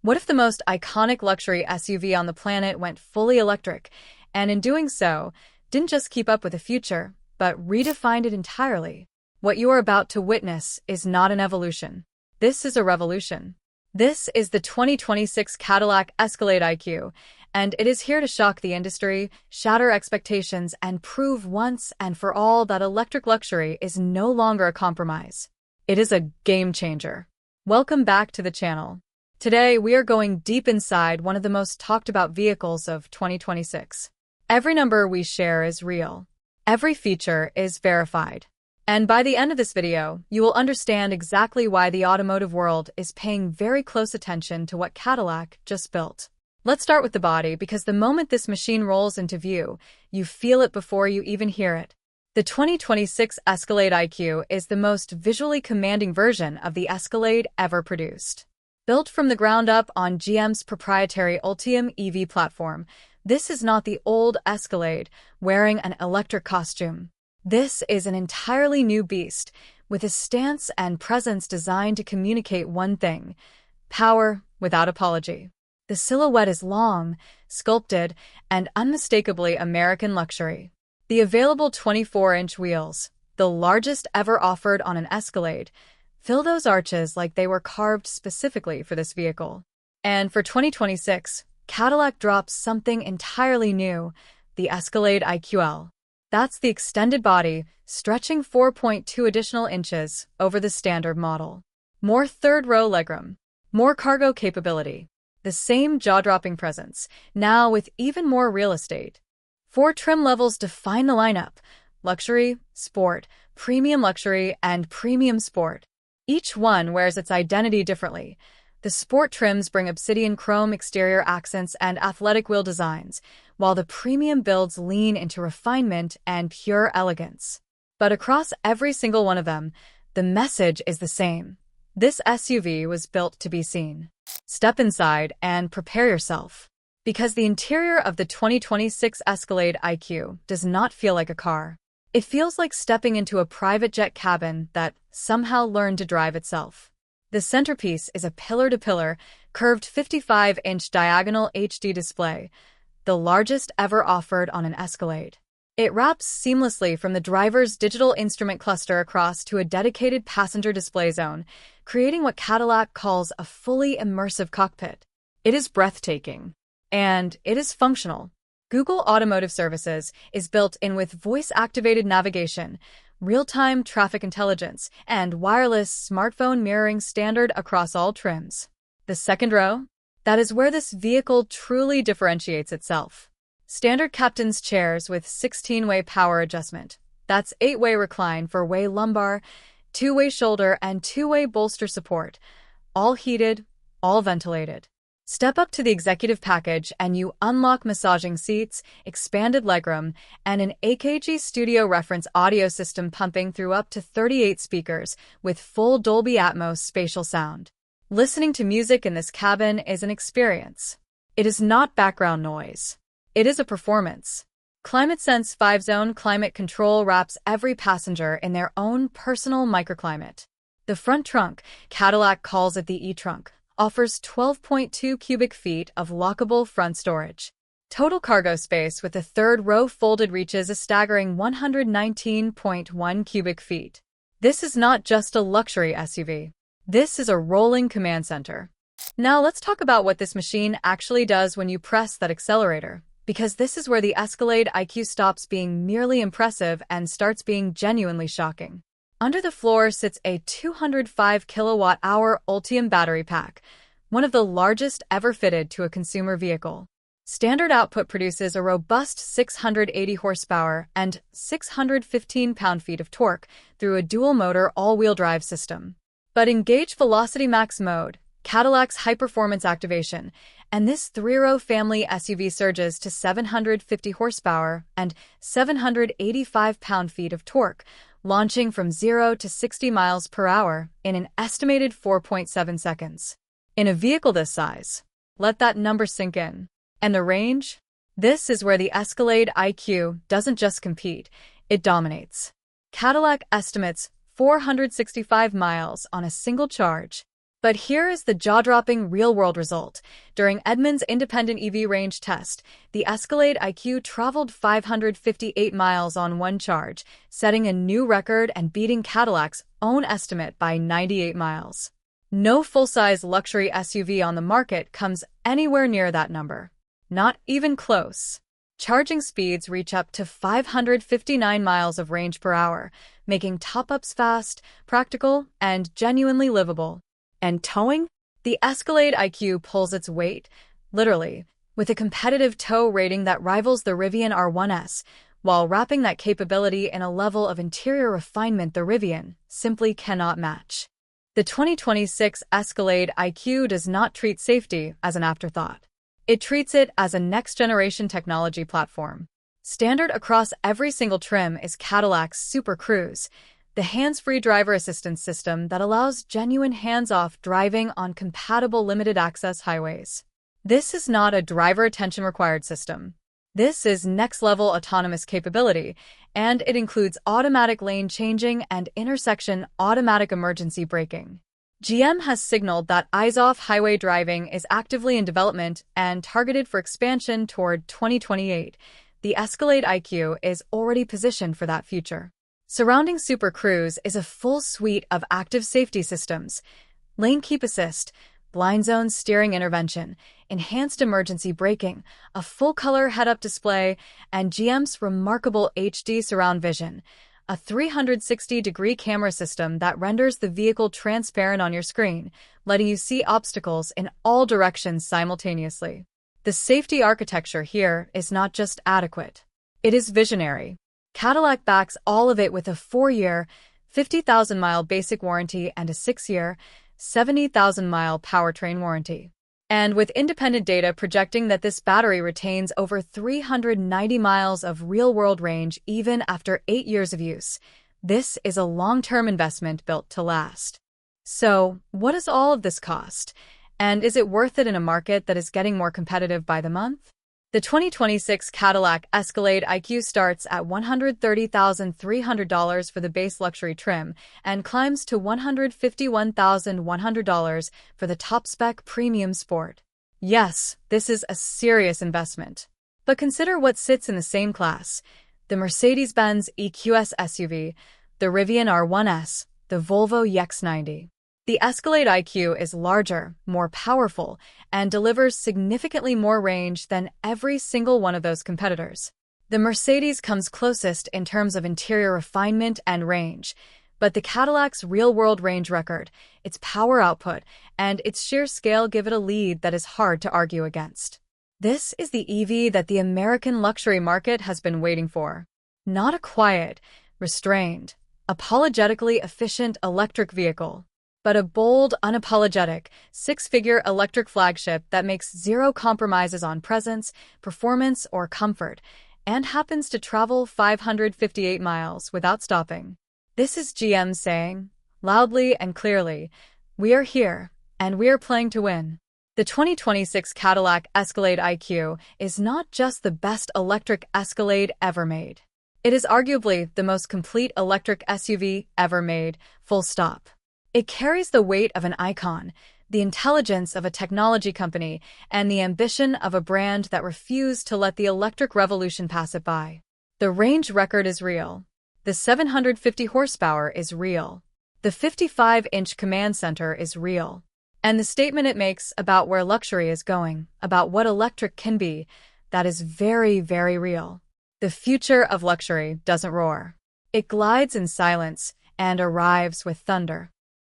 What if the most iconic luxury SUV on the planet went fully electric, and in doing so, didn't just keep up with the future, but redefined it entirely? What you are about to witness is not an evolution. This is a revolution. This is the 2026 Cadillac Escalade IQ, and it is here to shock the industry, shatter expectations, and prove once and for all that electric luxury is no longer a compromise. It is a game changer. Welcome back to the channel. Today, we are going deep inside one of the most talked about vehicles of 2026. Every number we share is real. Every feature is verified. And by the end of this video, you will understand exactly why the automotive world is paying very close attention to what Cadillac just built. Let's start with the body, because the moment this machine rolls into view, you feel it before you even hear it. The 2026 Escalade IQ is the most visually commanding version of the Escalade ever produced. Built from the ground up on GM's proprietary Ultium EV platform, this is not the old Escalade wearing an electric costume. This is an entirely new beast, with a stance and presence designed to communicate one thing: power without apology. The silhouette is long, sculpted, and unmistakably American luxury. The available 24-inch wheels, the largest ever offered on an Escalade, fill those arches like they were carved specifically for this vehicle. And for 2026, Cadillac drops something entirely new: the Escalade IQL. That's the extended body, stretching 4.2 additional inches over the standard model. More third-row legroom, more cargo capability, the same jaw-dropping presence, now with even more real estate. 4 trim levels define the lineup: luxury, sport, premium luxury, and premium sport. Each one wears its identity differently. The sport trims bring obsidian chrome exterior accents and athletic wheel designs, while the premium builds lean into refinement and pure elegance. But across every single one of them, the message is the same: this SUV was built to be seen. Step inside and prepare yourself, because the interior of the 2026 Escalade IQ does not feel like a car. It feels like stepping into a private jet cabin that somehow learned to drive itself. The centerpiece is a pillar-to-pillar, curved 55-inch diagonal HD display, the largest ever offered on an Escalade. It wraps seamlessly from the driver's digital instrument cluster across to a dedicated passenger display zone, creating what Cadillac calls a fully immersive cockpit. It is breathtaking. And it is functional. Google Automotive Services is built in with voice-activated navigation, real-time traffic intelligence, and wireless smartphone mirroring standard across all trims. The second row? That is where this vehicle truly differentiates itself. Standard captain's chairs with 16-way power adjustment. That's 8-way recline for way lumbar, 2-way shoulder, and 2-way bolster support. All heated, all ventilated. Step up to the executive package and you unlock massaging seats, expanded legroom, and an AKG studio reference audio system pumping through up to 38 speakers with full Dolby Atmos spatial sound. Listening to music in this cabin is an experience. It is not background noise. It is a performance. ClimateSense 5-zone climate control wraps every passenger in their own personal microclimate. The front trunk, Cadillac calls it the eTrunk, offers 12.2 cubic feet of lockable front storage. Total cargo space with the third row folded reaches a staggering 119.1 cubic feet. This is not just a luxury SUV. This is a rolling command center. Now let's talk about what this machine actually does when you press that accelerator, because this is where the Escalade IQ stops being merely impressive and starts being genuinely shocking. Under the floor sits a 205 kilowatt-hour Ultium battery pack, one of the largest ever fitted to a consumer vehicle. Standard output produces a robust 680 horsepower and 615 pound-feet of torque through a dual-motor all-wheel drive system. But engage Velocity Max mode, Cadillac's high-performance activation, and this 3-row family SUV surges to 750 horsepower and 785 pound-feet of torque, launching from 0 to 60 miles per hour in an estimated 4.7 seconds. In a vehicle this size, let that number sink in. And the range? This is where the Escalade IQ doesn't just compete, it dominates. Cadillac estimates 465 miles on a single charge. But here is the jaw-dropping real-world result. During Edmunds' independent EV range test, the Escalade IQ traveled 558 miles on one charge, setting a new record and beating Cadillac's own estimate by 98 miles. No full-size luxury SUV on the market comes anywhere near that number. Not even close. Charging speeds reach up to 559 miles of range per hour, making top-ups fast, practical, and genuinely livable. And towing? The Escalade IQ pulls its weight, literally, with a competitive tow rating that rivals the Rivian R1S, while wrapping that capability in a level of interior refinement the Rivian simply cannot match. The 2026 Escalade IQ does not treat safety as an afterthought. It treats it as a next-generation technology platform. Standard across every single trim is Cadillac's Super Cruise, the hands-free driver assistance system that allows genuine hands-off driving on compatible limited-access highways. This is not a driver attention required system. This is next-level autonomous capability, and it includes automatic lane changing and intersection automatic emergency braking. GM has signaled that eyes-off highway driving is actively in development and targeted for expansion toward 2028. The Escalade IQ is already positioned for that future. Surrounding Super Cruise is a full suite of active safety systems: lane keep assist, blind zone steering intervention, enhanced emergency braking, a full-color head-up display, and GM's remarkable HD surround vision, a 360-degree camera system that renders the vehicle transparent on your screen, letting you see obstacles in all directions simultaneously. The safety architecture here is not just adequate. It is visionary. Cadillac backs all of it with a 4-year, 50,000-mile basic warranty and a 6-year, 70,000-mile powertrain warranty. And with independent data projecting that this battery retains over 390 miles of real-world range even after 8 years of use, this is a long-term investment built to last. So, what does all of this cost? And is it worth it in a market that is getting more competitive by the month? The 2026 Cadillac Escalade IQ starts at $130,300 for the base luxury trim and climbs to $151,100 for the top-spec premium sport. Yes, this is a serious investment. But consider what sits in the same class: the Mercedes-Benz EQS SUV, the Rivian R1S, the Volvo EX90. The Escalade IQ is larger, more powerful, and delivers significantly more range than every single one of those competitors. The Mercedes comes closest in terms of interior refinement and range, but the Cadillac's real-world range record, its power output, and its sheer scale give it a lead that is hard to argue against. This is the EV that the American luxury market has been waiting for. Not a quiet, restrained, apologetically efficient electric vehicle, but a bold, unapologetic, 6-figure electric flagship that makes zero compromises on presence, performance, or comfort, and happens to travel 558 miles without stopping. This is GM saying, loudly and clearly, we are here, and we are playing to win. The 2026 Cadillac Escalade IQ is not just the best electric Escalade ever made. It is arguably the most complete electric SUV ever made, full stop. It carries the weight of an icon, the intelligence of a technology company, and the ambition of a brand that refused to let the electric revolution pass it by. The range record is real. The 750 horsepower is real. The 55-inch command center is real. And the statement it makes about where luxury is going, about what electric can be, that is very, very real. The future of luxury doesn't roar. It glides in silence and arrives with thunder.